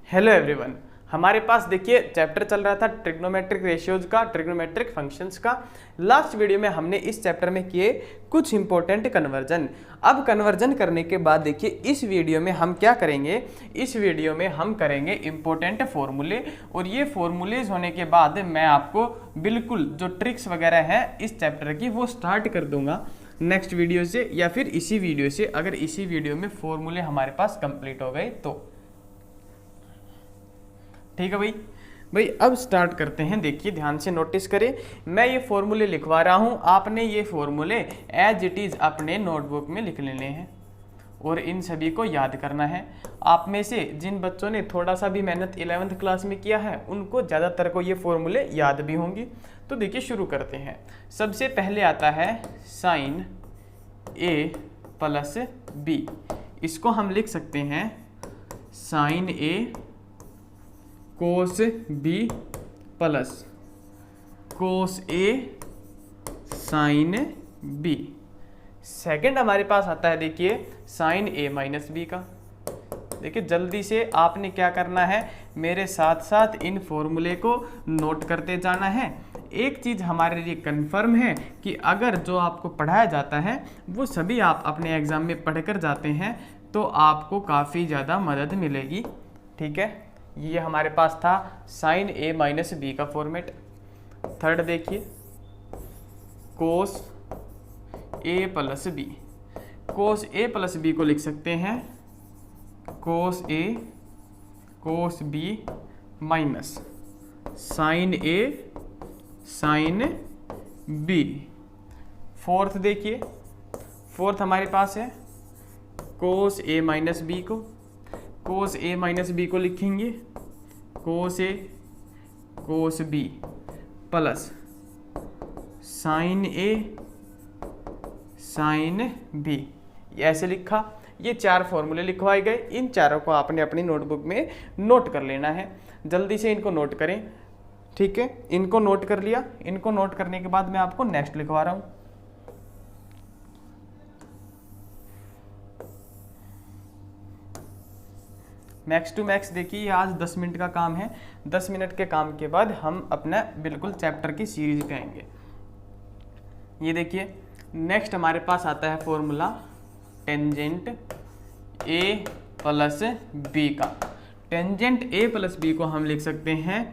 Hello everyone, हमारे पास देखिए chapter चल रहा था ट्रिग्नोमेट्रिक रेशियोज का, ट्रिग्नोमेट्रिक फंक्शंस का। लास्ट वीडियो में हमने इस चैप्टर में किए कुछ इंपॉर्टेंट कन्वर्जन। अब कन्वर्जन करने के बाद देखिए इस वीडियो में हम क्या करेंगे, इस वीडियो में हम करेंगे इंपॉर्टेंट फॉर्मूले। और ये फॉर्मूलेज होने के बाद मैं आपको बिल्कुल जो ट्रिक्स वगैरह हैं इस चैप्टर की वो स्टार्ट कर दूंगा नेक्स्ट वीडियो से या फिर इसी वीडियो से, अगर इसी वीडियो में फॉर्मूले हमारे पास कंप्लीट हो गए तो। ठीक है भाई अब स्टार्ट करते हैं। देखिए ध्यान से नोटिस करें, मैं ये फॉर्मूले लिखवा रहा हूँ, आपने ये फॉर्मूले एज इट इज़ अपने नोटबुक में लिख लेने हैं और इन सभी को याद करना है। आप में से जिन बच्चों ने थोड़ा सा भी मेहनत 11th क्लास में किया है उनको ज़्यादातर को ये फॉर्मूले याद भी होंगी। तो देखिए शुरू करते हैं। सबसे पहले आता है साइन ए प्लस बी, इसको हम लिख सकते हैं साइन ए कोस बी प्लस कोस ए साइन बी। सेकंड हमारे पास आता है देखिए साइन ए माइनस बी का। देखिए जल्दी से आपने क्या करना है, मेरे साथ साथ इन फॉर्मूले को नोट करते जाना है। एक चीज़ हमारे लिए कंफर्म है कि अगर जो आपको पढ़ाया जाता है वो सभी आप अपने एग्ज़ाम में पढ़ कर जाते हैं तो आपको काफ़ी ज़्यादा मदद मिलेगी। ठीक है, ये हमारे पास था साइन ए माइनस बी का फॉर्मेट। थर्ड देखिए कोस ए प्लस बी। कोस ए प्लस बी को लिख सकते हैं कोस ए कोस बी माइनस साइन ए साइन बी। फोर्थ देखिए, फोर्थ हमारे पास है कोस ए माइनस बी को। कोस ए माइनस बी को लिखेंगे कोस ए कोस बी प्लस साइन ए साइन बी। ऐसे लिखा। ये चार फॉर्मूले लिखवाए गए, इन चारों को आपने अपनी नोटबुक में नोट कर लेना है। जल्दी से इनको नोट करें। ठीक है, इनको नोट कर लिया। इनको नोट करने के बाद मैं आपको नेक्स्ट लिखवा रहा हूँ। मैक्स टू मैक्स देखिए ये आज 10 मिनट का काम है। 10 मिनट के काम के बाद हम अपना बिल्कुल चैप्टर की सीरीज पे आएंगे। ये देखिए नेक्स्ट हमारे पास आता है formula tangent A plus B का। टेंजेंट ए प्लस बी को हम लिख सकते हैं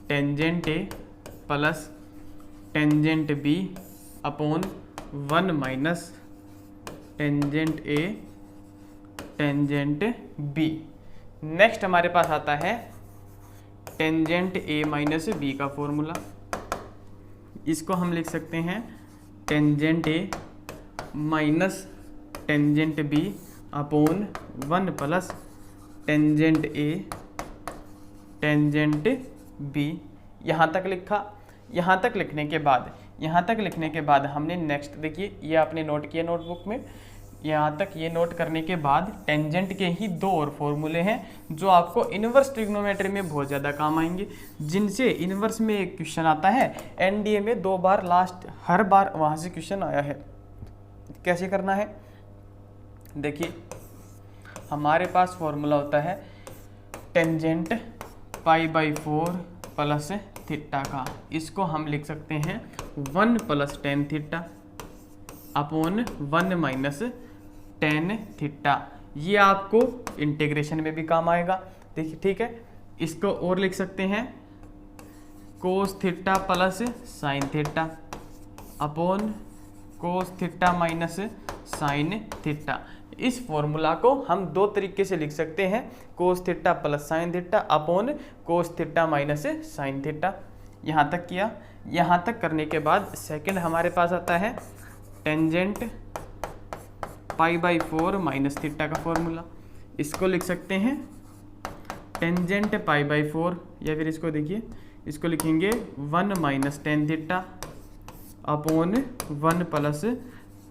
tangent A plus tangent B upon 1 minus tangent A tangent B. Next हमारे पास आता है टेंजेंट ए माइनस बी का फॉर्मूला। इसको हम लिख सकते हैं tangent A minus tangent B upon 1 plus tangent A tangent B. यहाँ तक लिखा। यहाँ तक लिखने के बाद हमने नेक्स्ट देखिए ये आपने नोट किया नोटबुक में। यहाँ तक ये नोट करने के बाद टेंजेंट के ही दो और फॉर्मूले हैं जो आपको इनवर्स ट्रिग्नोमेट्री में बहुत ज़्यादा काम आएंगे, जिनसे इनवर्स में एक क्वेश्चन आता है एनडीए में 2 बार, लास्ट हर बार वहाँ से क्वेश्चन आया है। कैसे करना है देखिए, हमारे पास फॉर्मूला होता है टेंजेंट π/4 प्लस थीटा का। इसको हम लिख सकते हैं 1 plus tan theta upon 1 minus tan theta. ये आपको इंटीग्रेशन में भी काम आएगा। देखिए ठीक है, इसको और लिख सकते हैं cos theta plus sine theta upon cos theta minus sine theta. इस फॉर्मूला को हम दो तरीके से लिख सकते हैं, cos theta plus sine theta upon cos theta minus sine theta. यहाँ तक किया। यहाँ तक करने के बाद सेकंड हमारे पास आता है टेंजेंट π/4 माइनस थीटा का फॉर्मूला। इसको लिख सकते हैं टेंजेंट π/4 या फिर इसको देखिए, इसको लिखेंगे 1 minus tan theta upon 1 plus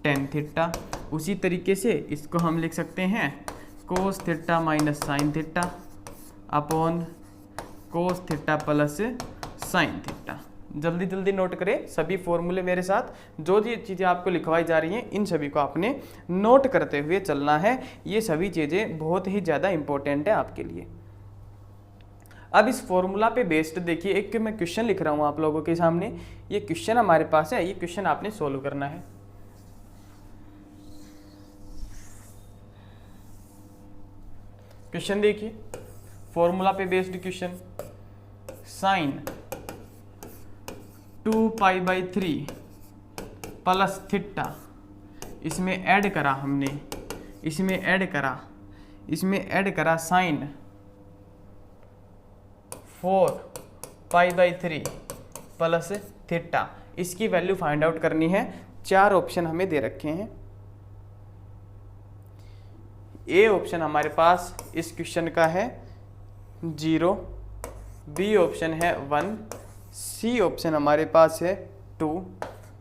tan theta. उसी तरीके से इसको हम लिख सकते हैं cos theta minus sine theta upon cos theta plus sine theta. जल्दी जल्दी नोट करें सभी फॉर्मूले मेरे साथ। जो जो चीज़ें आपको लिखवाई जा रही हैं इन सभी को आपने नोट करते हुए चलना है। ये सभी चीज़ें बहुत ही ज़्यादा इम्पोर्टेंट है आपके लिए। अब इस फॉर्मूला पे बेस्ड देखिए एक मैं क्वेश्चन लिख रहा हूँ आप लोगों के सामने। ये क्वेश्चन हमारे पास है, ये क्वेश्चन आपने सोल्व करना है। क्वेश्चन देखिए, फॉर्मूला पे based question, sine 2π/3 plus theta, इसमें ऐड करा हमने, इसमें ऐड करा साइन 4π/3 प्लस थीटा। इसकी वैल्यू फाइंड आउट करनी है। 4 ऑप्शन हमें दे रखे हैं। ए ऑप्शन हमारे पास इस क्वेश्चन का है 0, बी ऑप्शन है 1, सी ऑप्शन हमारे पास है 2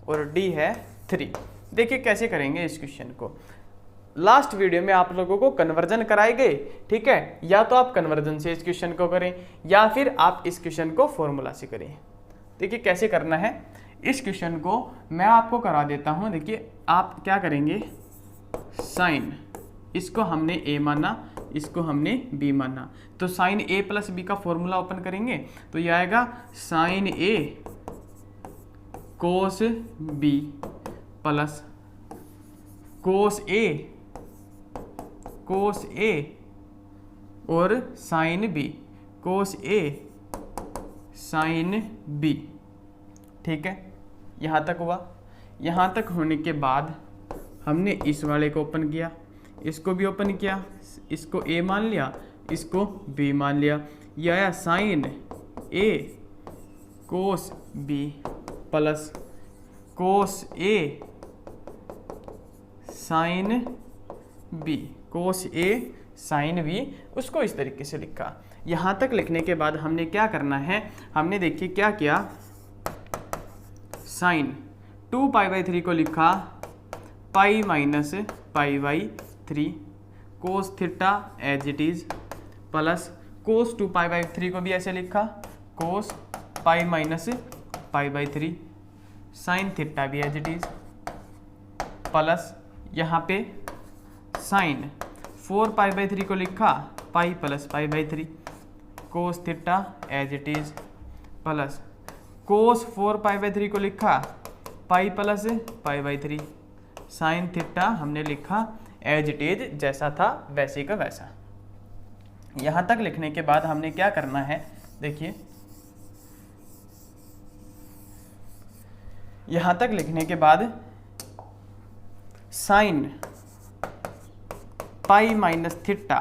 और डी है 3। देखिए कैसे करेंगे इस क्वेश्चन को। लास्ट वीडियो में आप लोगों को कन्वर्जन कराए गए, ठीक है, या तो आप कन्वर्जन से इस क्वेश्चन को करें या फिर आप इस क्वेश्चन को फॉर्मूला से करें। देखिए कैसे करना है इस क्वेश्चन को, मैं आपको करा देता हूं। देखिए आप क्या करेंगे, साइन, इसको हमने ए माना, इसको हमने बी माना, तो साइन ए प्लस बी का फॉर्मूला ओपन करेंगे तो ये आएगा साइन ए कोस बी प्लस कोस ए और साइन बी, कोस ए साइन बी। ठीक है, यहाँ तक हुआ। यहाँ तक होने के बाद हमने इस वाले को ओपन किया, इसको भी ओपन किया, इसको ए मान लिया, इसको बी मान लिया। यह आया साइन ए कोस बी प्लस कोस ए साइन बी, कोस ए साइन बी, उसको इस तरीके से लिखा। यहाँ तक लिखने के बाद हमने क्या करना है, हमने देखिए क्या किया, साइन 2π/3 को लिखा pi minus π/3, cos theta as it is plus cos 2π/3 को भी ऐसे लिखा cos pi minus π/3, sine theta भी एज इट इज प्लस यहाँ पे साइन 4π/3 को लिखा pi plus π/3, cos theta as it is plus cos 4π/3 को लिखा पाई प्लस π/3, साइन थीटा हमने लिखा एज इट इज, जैसा था वैसे का वैसा। यहाँ तक लिखने के बाद हमने क्या करना है, देखिए यहाँ तक लिखने के बाद साइन पाई माइनस थीटा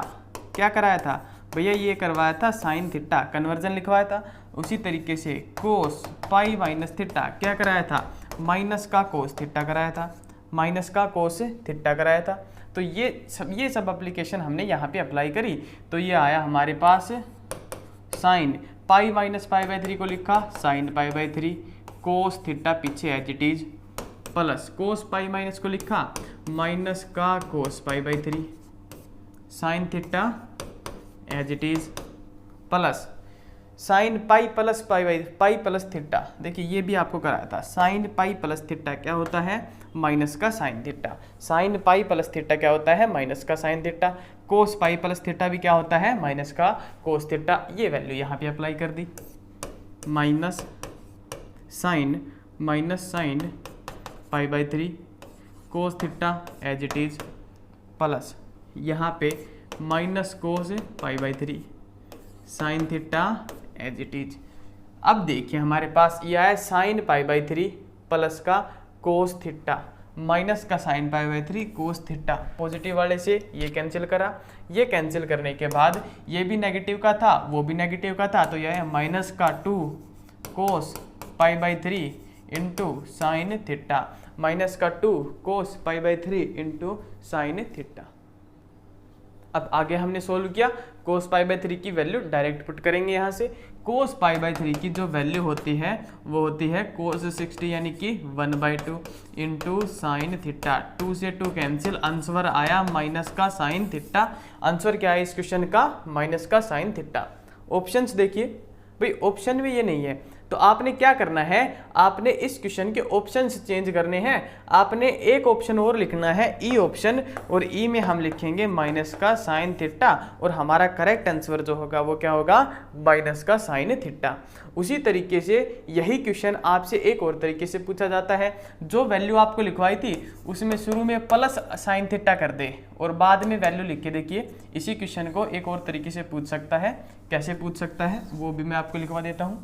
क्या कराया था भैया, ये करवाया था साइन थीटा, कन्वर्जन लिखवाया था। उसी तरीके से कोस पाई माइनस थीटा क्या कराया था, माइनस का कोस थीटा कराया था, माइनस का कोस थीटा कराया था। तो ये सब एप्लीकेशन हमने यहाँ पे अप्लाई करी, तो ये आया हमारे पास साइन पाई माइनस π/3 को लिखा साइन π/3, कोस थीटा पीछे as it is plus cos pi minus को लिखा माइनस का cos π/3, sine theta as it is plus sine pi plus pi plus theta. देखिए ये भी आपको कराया था, साइन पाई प्लस थीटा क्या होता है, माइनस का sine theta. Sign pi plus theta क्या होता है, माइनस का साइन थीटा। कोस पाई प्लस थीटा भी क्या होता है, माइनस का कोस थीटा। ये वैल्यू यहाँ पे अप्लाई कर दी, minus sine π/3 cos theta as it is plus यहाँ पे minus cos π/3 sine theta as it is. अब देखिए हमारे पास ये आया साइन π/3 प्लस का कोस थीटा माइनस का साइन π/3 कोस थीटा। पॉजिटिव वाले से ये कैंसिल करा, ये कैंसिल करने के बाद ये भी नेगेटिव का था, वो भी नेगेटिव का था, तो यह है माइनस का 2 कोस π/3 इंटू साइन थीटा, माइनस का 2 कोस π/3 इंटू साइन थीटा। अब आगे हमने सोल्व किया, कोस π/3 की वैल्यू डायरेक्ट पुट करेंगे यहाँ से। कोस π/3 की जो वैल्यू होती है वो होती है कोस 60 यानी कि 1/2 इंटू साइन थीटा। 2 से 2 कैंसिल, आंसर आया माइनस का साइन थीटा। आंसर क्या है इस क्वेश्चन का, माइनस का साइन थीटा। ऑप्शंस देखिए भाई, ऑप्शन में ये नहीं है तो आपने क्या करना है, आपने इस क्वेश्चन के ऑप्शंस चेंज करने हैं। आपने एक ऑप्शन और लिखना है ई ऑप्शन, और ई में हम लिखेंगे माइनस का साइन थीटा, और हमारा करेक्ट आंसर जो होगा वो क्या होगा, माइनस का साइन थीटा। उसी तरीके से यही क्वेश्चन आपसे एक और तरीके से पूछा जाता है, जो वैल्यू आपको लिखवाई थी उसमें शुरू में प्लस साइन थीटा कर दे और बाद में वैल्यू लिख के देखिए। इसी क्वेश्चन को एक और तरीके से पूछ सकता है, कैसे पूछ सकता है वो भी मैं आपको लिखवा देता हूं।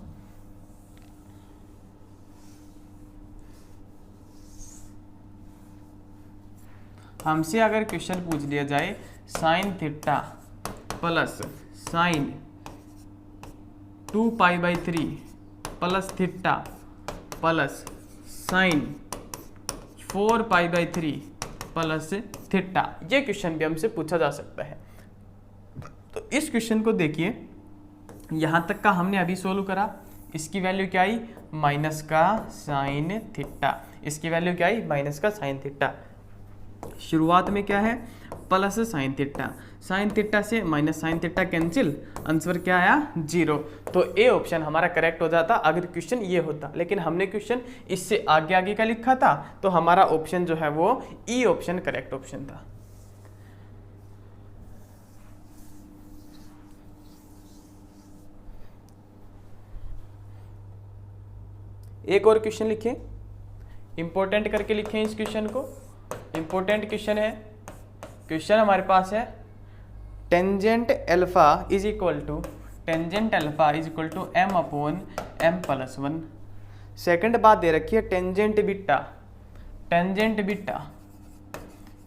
हमसे अगर क्वेश्चन पूछ लिया जाए sine theta plus sine 2π/3 plus theta plus sine 4π/3 plus theta, ये क्वेश्चन भी हमसे पूछा जा सकता है। तो इस क्वेश्चन को देखिए, यहां तक का हमने अभी सोल्व करा। इसकी वैल्यू क्या आई, माइनस का साइन थीटा। इसकी वैल्यू क्या आई, माइनस का साइन थीटा। शुरुआत में क्या है, plus sine theta, sine theta से minus sine theta cancel, answer क्या आया 0। तो ए ऑप्शन हमारा करेक्ट हो जाता अगर क्वेश्चन ये होता, लेकिन हमने क्वेश्चन इससे आगे आगे का लिखा था, तो हमारा ऑप्शन जो है वो ई ऑप्शन करेक्ट ऑप्शन था। एक और क्वेश्चन लिखें, इंपॉर्टेंट करके लिखें इस क्वेश्चन को। इंपॉर्टेंट क्वेश्चन है, क्वेश्चन हमारे पास है tangent alpha is equal to m/m+1। Second बात दे रखी है tangent beta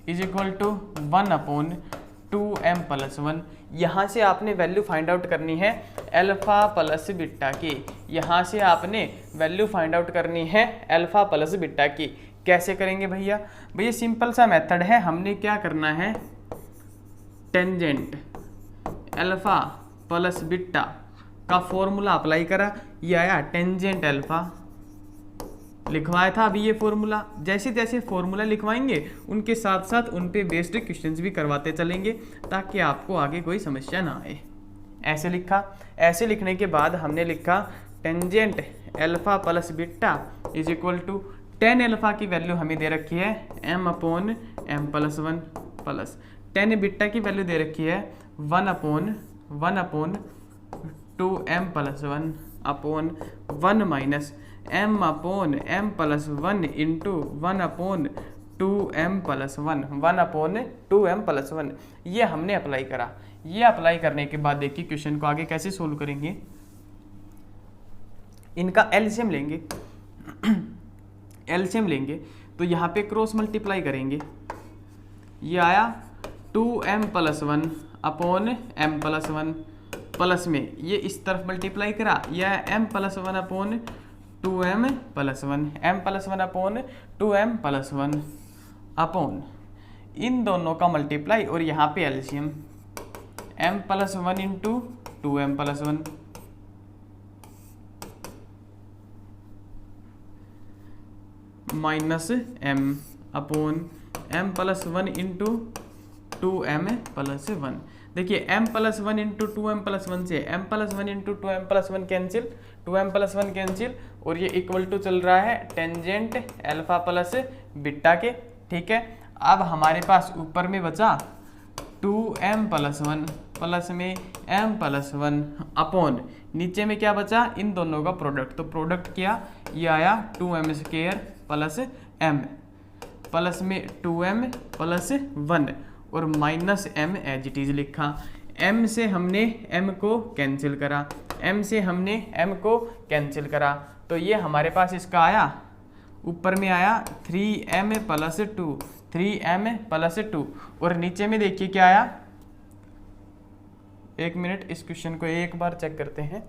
is equal to 1/2m+1। यहाँ से आपने वैल्यू फाइंड आउट करनी है अल्फा प्लस बीटा की। यहाँ से आपने वैल्यू फाइंड आउट करनी है अल्फा प्लस बीटा की। कैसे करेंगे भैया, सिंपल सा मेथड है। हमने क्या करना है, टेंजेंट अल्फा प्लस बीटा का फॉर्मूला अप्लाई करा, ये आया टेंजेंट अल्फा, लिखवाया था अभी ये फॉर्मूला। जैसे जैसे फॉर्मूला लिखवाएंगे उनके साथ साथ उन पे बेस्ड क्वेश्चंस भी करवाते चलेंगे, ताकि आपको आगे कोई समस्या ना आए। ऐसे लिखा, ऐसे लिखने के बाद हमने लिखा tangent alpha plus beta is equal to tan alpha की वैल्यू हमें दे रखी है m/m+1 प्लस टेन बीटा की वैल्यू दे रखी है 1/2m+1 upon 1 minus m/m+1 into 1/2m+1 ये हमने अप्लाई करा। ये अप्लाई करने के बाद देखिए क्वेश्चन को आगे कैसे सोल्व करेंगे। इनका एलसीएम लेंगे एलसीएम लेंगे तो यहाँ पे क्रॉस मल्टीप्लाई करेंगे। ये आया 2m+1 अपॉन m+1 प्लस में ये इस तरफ मल्टीप्लाई करा, यह m+1 upon 2m+1 m+1 upon 2m+1 upon इन दोनों का मल्टीप्लाई और यहाँ पे LCM m+1 into 2m+1 minus m upon m+1 into 2m+1। देखिए m+1 इंटू 2m+1 से m+1 into 2m+1 cancel, 2m+1 cancel, और ये इक्वल टू चल रहा है टेंजेंट अल्फा प्लस बीटा के। ठीक है, अब हमारे पास ऊपर में बचा 2m+1 प्लस में m+1 अपॉन नीचे में क्या बचा, इन दोनों का प्रोडक्ट। तो प्रोडक्ट किया, ये आया 2m² प्लस m प्लस में 2m प्लस 1 और minus m as it is लिखा। m से हमने m को कैंसिल करा, m से हमने m को कैंसिल करा, तो ये हमारे पास इसका आया, ऊपर में आया 3m प्लस 2, 3m प्लस 2, और नीचे में देखिए क्या आया। एक मिनट, इस क्वेश्चन को एक बार चेक करते हैं।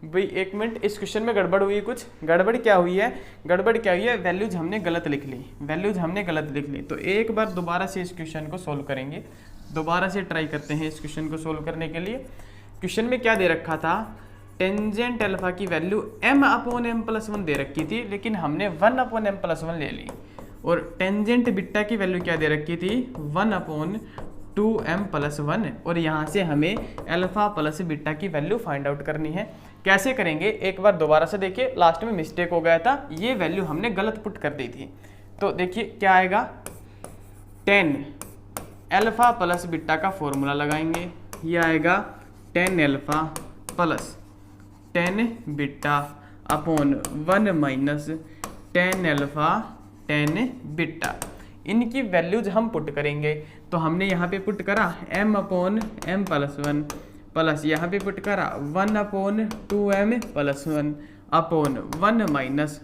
भाई एक मिनट, इस क्वेश्चन में गड़बड़ हुई कुछ। गड़बड़ क्या हुई है, वैल्यूज हमने गलत लिख ली। तो एक बार दोबारा से इस क्वेश्चन को सोल्व करेंगे, दोबारा से ट्राई करते हैं इस क्वेश्चन को सोल्व करने के लिए। क्वेश्चन में क्या दे रखा था, टेंजेंट अल्फा की वैल्यू m/m+1 दे रखी थी, लेकिन हमने 1/m+1 ले ली। और टेंजेंट बीटा की वैल्यू क्या दे रखी थी, 2m + 1 और यहाँ से हमें अल्फ़ा प्लस बीटा की वैल्यू फाइंड आउट करनी है। कैसे करेंगे एक बार दोबारा से देखिए, लास्ट में मिस्टेक हो गया था, ये वैल्यू हमने गलत पुट कर दी थी। तो देखिए क्या आएगा, 10 अल्फ़ा प्लस बीटा का फॉर्मूला लगाएंगे, ये आएगा 10 alpha plus 10 beta upon 1 minus 10 alpha 10 beta. इनकी वैल्यूज हम पुट करेंगे, तो हमने यहाँ पे पुट करा m/m+1 प्लस यहाँ पे पुट करा 1/2m+1 upon 1 minus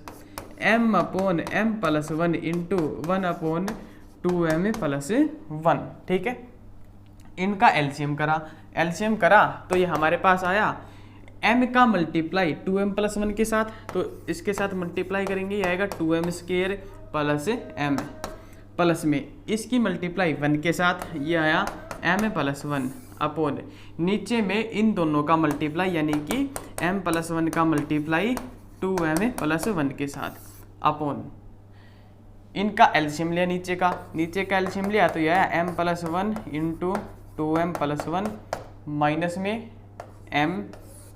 m/m+1 into 1/2m+1। ठीक है, इनका एलसीएम करा तो ये हमारे पास आया m का मल्टीप्लाई 2m+1 के साथ, तो इसके साथ मल्टीप्लाई करेंगे, ये आएगा 2m² प्लस m प्लस में इसकी मल्टीप्लाई 1 के साथ, ये आया m+1 अपॉन नीचे में इन दोनों का मल्टीप्लाई यानी कि m+1 का मल्टीप्लाई 2m+1 के साथ अपॉन इनका एलसीएम लिया, नीचे का एलसीएम लिया, तो यह आया m+1 इंटू 2m+1 माइनस में m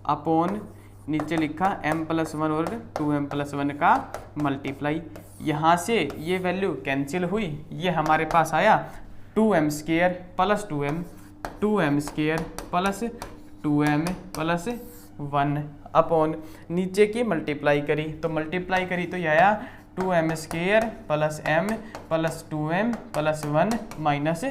अपॉन नीचे लिखा m+1 और 2m+1 का मल्टीप्लाई। यहाँ से ये वैल्यू कैंसिल हुई, ये हमारे पास आया 2m² plus 2m² plus 2m+1 upon नीचे की मल्टीप्लाई करी तो यह आया 2m² plus m plus 2m+1 minus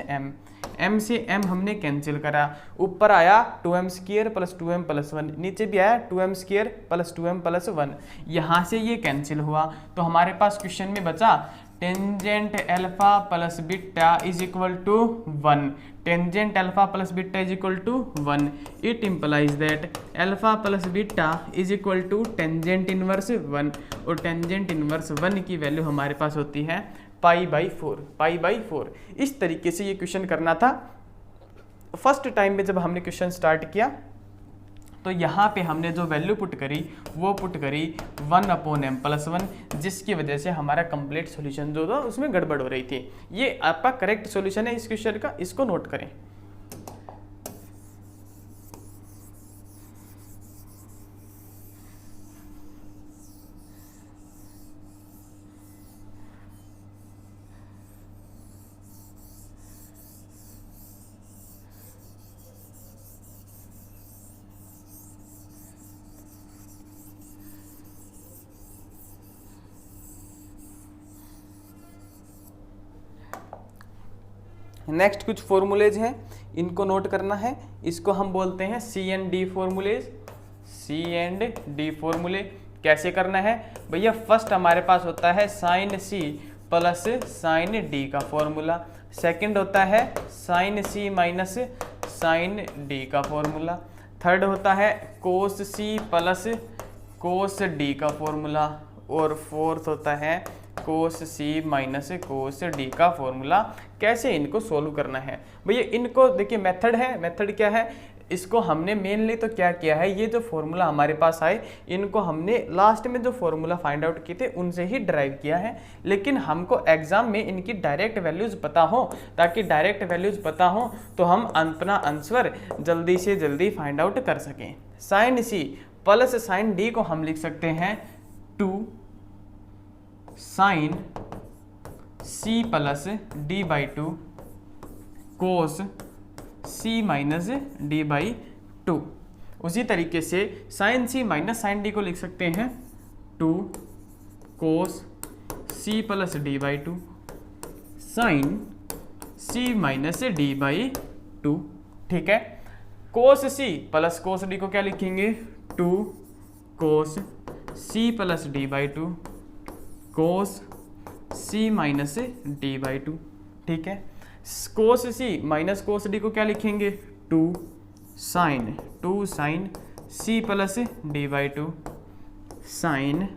m से m हमने कैंसिल करा, ऊपर आया 2m² प्लस 2m+1, नीचे भी आया 2m² प्लस 2m+1, यहाँ से ये कैंसिल हुआ, तो हमारे पास क्वेश्चन में बचा tangent alpha plus beta is equal to 1। Tangent alpha plus beta is equal to 1, it implies that alpha plus beta is equal to tangent inverse 1, और टेंजेंट इनवर्स 1 की वैल्यू हमारे पास होती है पाई/4। इस तरीके से ये क्वेश्चन करना था। फर्स्ट टाइम में जब हमने क्वेश्चन स्टार्ट किया तो यहाँ पे हमने जो वैल्यू पुट करी वो पुट करी 1/m+1, जिसकी वजह से हमारा कंप्लीट सॉल्यूशन जो था उसमें गड़बड़ हो रही थी। ये आपका करेक्ट सॉल्यूशन है इस क्वेश्चन का, इसको नोट करें। नेक्स्ट कुछ फॉर्मूलेज हैं, इनको नोट करना है। इसको हम बोलते हैं C&D फॉर्मूलेज। C&D फॉर्मूले कैसे करना है भैया, फर्स्ट हमारे पास होता है sin C plus sin D का फॉर्मूला, सेकंड होता है sin C minus sin D का फॉर्मूला, थर्ड होता है cos C plus cos D का फॉर्मूला, और फोर्थ होता है cos C minus cos D का फॉर्मूला। कैसे इनको सोल्व करना है भैया, इनको देखिए मेथड है। मेथड क्या है, इसको हमने मेनली तो क्या किया है, ये जो फॉर्मूला हमारे पास आए इनको हमने लास्ट में जो फॉर्मूला फाइंड आउट किए थे उनसे ही ड्राइव किया है, लेकिन हमको एग्जाम में इनकी डायरेक्ट वैल्यूज पता हो, ताकि डायरेक्ट वैल्यूज पता हो तो हम अपना आंसर जल्दी से जल्दी फाइंड आउट कर सकें। sin C plus sin D को हम लिख सकते हैं 2 sin C plus D/2 cos C minus D/2। उसी तरीके से sin C minus sin D को लिख सकते हैं 2 cos C plus D/2 sin C minus D/2। ठीक है, cos C plus cos D को क्या लिखेंगे 2 cos C plus D/2 cos C minus D/2। ठीक है, cos C minus cos D को क्या लिखेंगे 2 sin C plus D/2 sin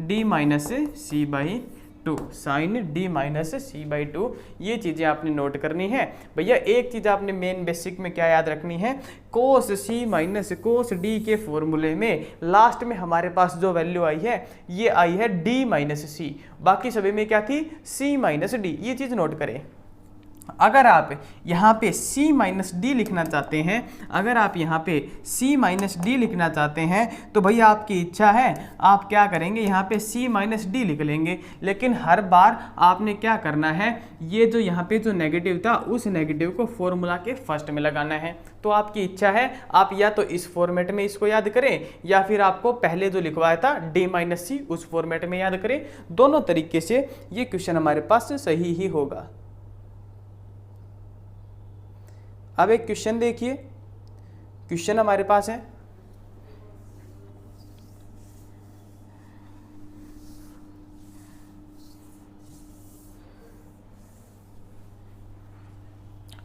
D minus C/2 sin D minus C/2। ये चीज़ें आपने नोट करनी है भैया। एक चीज़ आपने मेन बेसिक में क्या याद रखनी है, cos C minus cos D के फॉर्मूले में लास्ट में हमारे पास जो वैल्यू आई है ये आई है D माइनस C, बाकी सभी में क्या थी C माइनस D। ये चीज़ नोट करें। अगर आप यहाँ पे c माइनस डी लिखना चाहते हैं, अगर आप यहाँ पे c माइनस डी लिखना चाहते हैं तो भैया आपकी इच्छा है, आप क्या करेंगे, यहाँ पे c माइनस डी लिख लेंगे। लेकिन हर बार आपने क्या करना है, ये जो यहाँ पे जो नेगेटिव था उस नेगेटिव को फॉर्मूला के फर्स्ट में लगाना है। तो आपकी इच्छा है, आप या तो इस फॉर्मेट में इसको याद करें या फिर आपको पहले जो लिखवाया था d माइनस सी उस फॉर्मेट में याद करें। दोनों तरीके से ये क्वेश्चन हमारे पास सही ही होगा। अब एक क्वेश्चन देखिए, क्वेश्चन हमारे पास है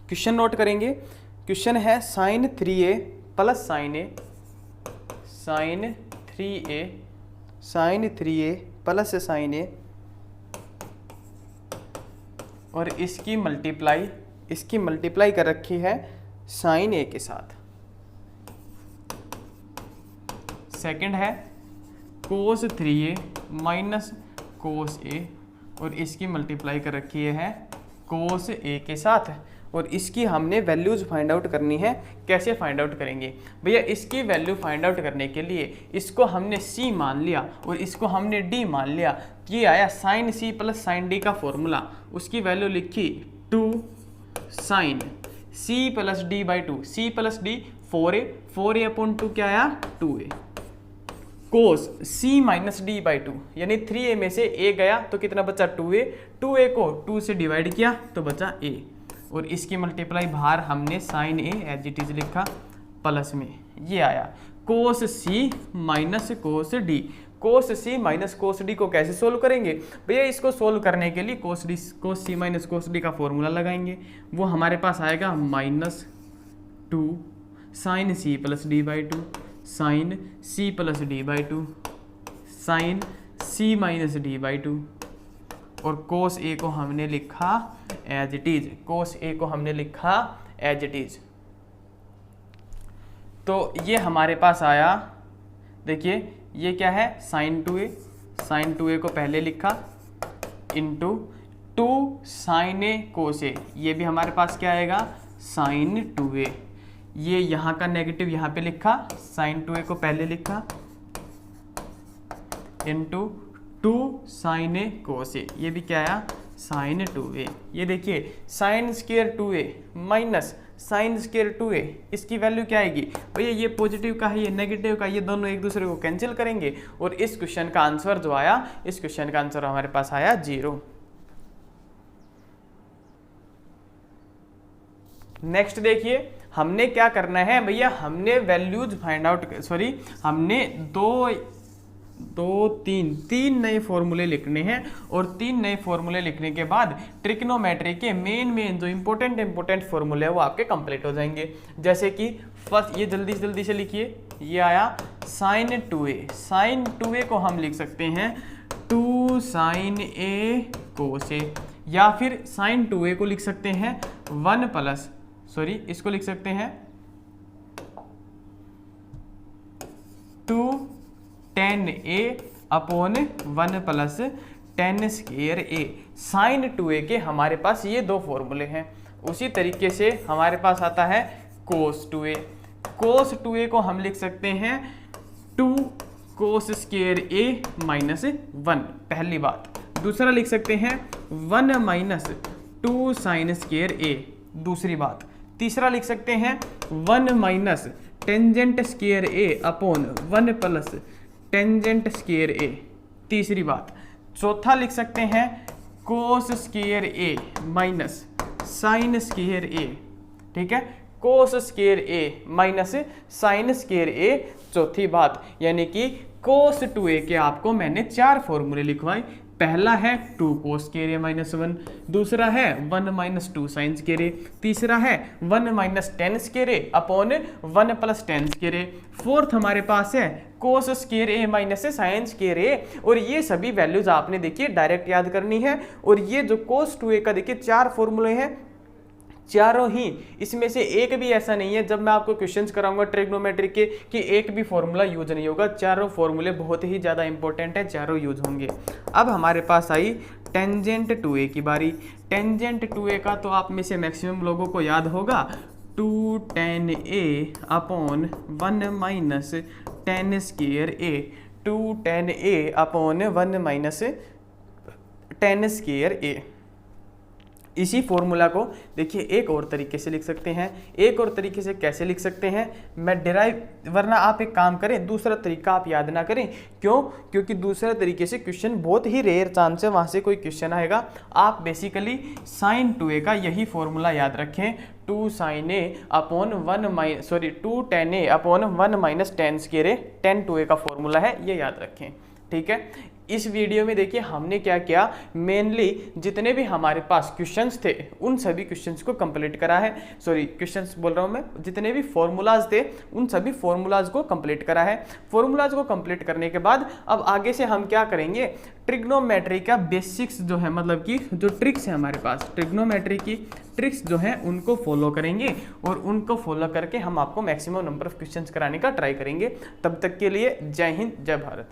क्वेश्चन नोट करेंगे। क्वेश्चन है sine 3a plus sine a, sine 3a plus sine a और इसकी मल्टीप्लाई कर रखी है साइन a के साथ। सेकंड है कोस 3a माइनस कोस a और इसकी मल्टीप्लाई कर रखी है कोस a के साथ। और इसकी हमने वैल्यूज फाइंड आउट करनी है। कैसे फाइंड आउट करेंगे भैया, इसकी वैल्यू फाइंड आउट करने के लिए इसको हमने c मान लिया और इसको हमने d मान लिया। ये आया sine c plus sine d का फॉर्मूला, उसकी वैल्यू लिखी 2 sine c plus d by 2, c plus d 4a upon 2 क्या आया 2a, cos c minus d by 2 यानी 3a में से a गया तो कितना बचा 2a, 2a को 2 से डिवाइड किया तो बचा a और इसकी मल्टीप्लाई बाहर हमने sine a as it is लिखा प्लस में, ये आया cos c minus cos d। Cos c minus cos d को कैसे सोल्व करेंगे भैया, इसको सोल्व करने के लिए cos c minus cos d का फॉर्मूला लगाएंगे। वो हमारे पास आएगा minus 2 sine c plus d by 2 sine c plus d by 2 sine c minus d by 2 और कोस a को हमने लिखा as it is, cos a को हमने लिखा एज इट इज। तो ये हमारे पास आया, देखिए ये क्या है साइन 2a, साइन 2a को पहले लिखा into 2 sine a cos a, ये भी हमारे पास क्या आएगा साइन 2a। ये यहाँ का नेगेटिव यहाँ पे लिखा, साइन 2a को पहले लिखा into 2 sine a cos a, ये भी क्या आया साइन 2a। ये देखिए sine square 2a minus sine square 2a, इसकी वैल्यू क्या आएगी भैया, ये पॉजिटिव का है ये नेगेटिव का, ये दोनों एक दूसरे को कैंसिल करेंगे और इस क्वेश्चन का आंसर जो आया, इस क्वेश्चन का आंसर हमारे पास आया 0। नेक्स्ट देखिए हमने क्या करना है भैया, हमने वैल्यूज फाइंड आउट, हमने तीन नए फॉर्मूले लिखने हैं और 3 नए फॉर्मूले लिखने के बाद ट्रिग्नोमेट्री के मेन जो इंपॉर्टेंट फॉर्मूले है वो आपके कंप्लीट हो जाएंगे। जैसे कि फर्स्ट ये जल्दी से लिखिए, ये आया साइन 2a, साइन 2a को हम लिख सकते हैं 2 साइन a कोस a, या फिर साइन 2a को लिख सकते हैं 1 प्लस, इसको लिख सकते हैं 2 10a upon 1 plus 10 square a। Sine 2a के हमारे पास ये 2 फॉर्मूले हैं। उसी तरीके से हमारे पास आता है कोस 2a, कोस 2a को हम लिख सकते हैं 2 कोस स्क्वायर a माइनस 1, पहली बात। दूसरा लिख सकते हैं 1 माइनस 2 साइन स्क्वायर a, दूसरी बात। तीसरा लिख सकते हैं 1 minus tangent square a upon 1 plus tangent square a, तीसरी बात। चौथा लिख सकते हैं cos square a minus sine square a, ठीक है, cos square a minus sine square a, चौथी बात। यानी कि कोस 2a के आपको मैंने 4 फॉर्मूले लिखवाए। पहला है 2 कोस स्क्वायर a माइनस 1, दूसरा है 1 माइनस 2 साइन स्क्वायर a, तीसरा है 1 minus 10 square a upon 1 plus 10 square a, fourth हमारे पास है cos square a minus sine square a। और ये सभी वैल्यूज आपने देखिए डायरेक्ट याद करनी है। और ये जो कोस 2a का देखिए 4 फॉर्मूले हैं, चारों ही, इसमें से एक भी ऐसा नहीं है जब मैं आपको क्वेश्चंस कराऊंगा ट्रिग्नोमेट्री के कि एक भी फॉर्मूला यूज नहीं होगा। चारों फॉर्मूले बहुत ही ज़्यादा इंपॉर्टेंट है, चारों यूज होंगे। अब हमारे पास आई टेंजेंट टू ए की बारी। टेंजेंट टू ए का तो आप में से मैक्सिमम लोगों को याद होगा, 2 tan a upon 1 minus tan square A, 2 tan a upon 1 minus tan square A. इसी फॉर्मूला को देखिए एक और तरीके से लिख सकते हैं। एक और तरीके से कैसे लिख सकते हैं, मैं डिराइव, वरना आप एक काम करें, दूसरा तरीका आप याद ना करें। क्यों? क्योंकि दूसरे तरीके से क्वेश्चन बहुत ही रेयर चांस है वहाँ से कोई क्वेश्चन आएगा। आप बेसिकली sin 2a का यही फॉर्मूला याद रखें, 2 sin a upon 2 tan a upon 1 minus ten square A, tan 2a का फॉर्मूला है, ये याद रखें। ठीक है, इस वीडियो में देखिए हमने क्या किया, मेनली जितने भी हमारे पास क्वेश्चंस थे उन सभी क्वेश्चंस को कंप्लीट करा है। सॉरी, क्वेश्चंस बोल रहा हूँ मैं, जितने भी फॉर्मूलाज थे उन सभी फॉर्मूलाज को कंप्लीट करा है। फॉर्मूलाज को कंप्लीट करने के बाद अब आगे से हम क्या करेंगे, ट्रिग्नोमेट्री का बेसिक्स जो है, मतलब कि जो ट्रिक्स है हमारे पास, ट्रिग्नोमेट्री की ट्रिक्स जो है उनको फॉलो करेंगे और उनको फॉलो करके हम आपको मैक्सिमम नंबर ऑफ क्वेश्चंस कराने का ट्राई करेंगे। तब तक के लिए जय हिंद, जय भारत।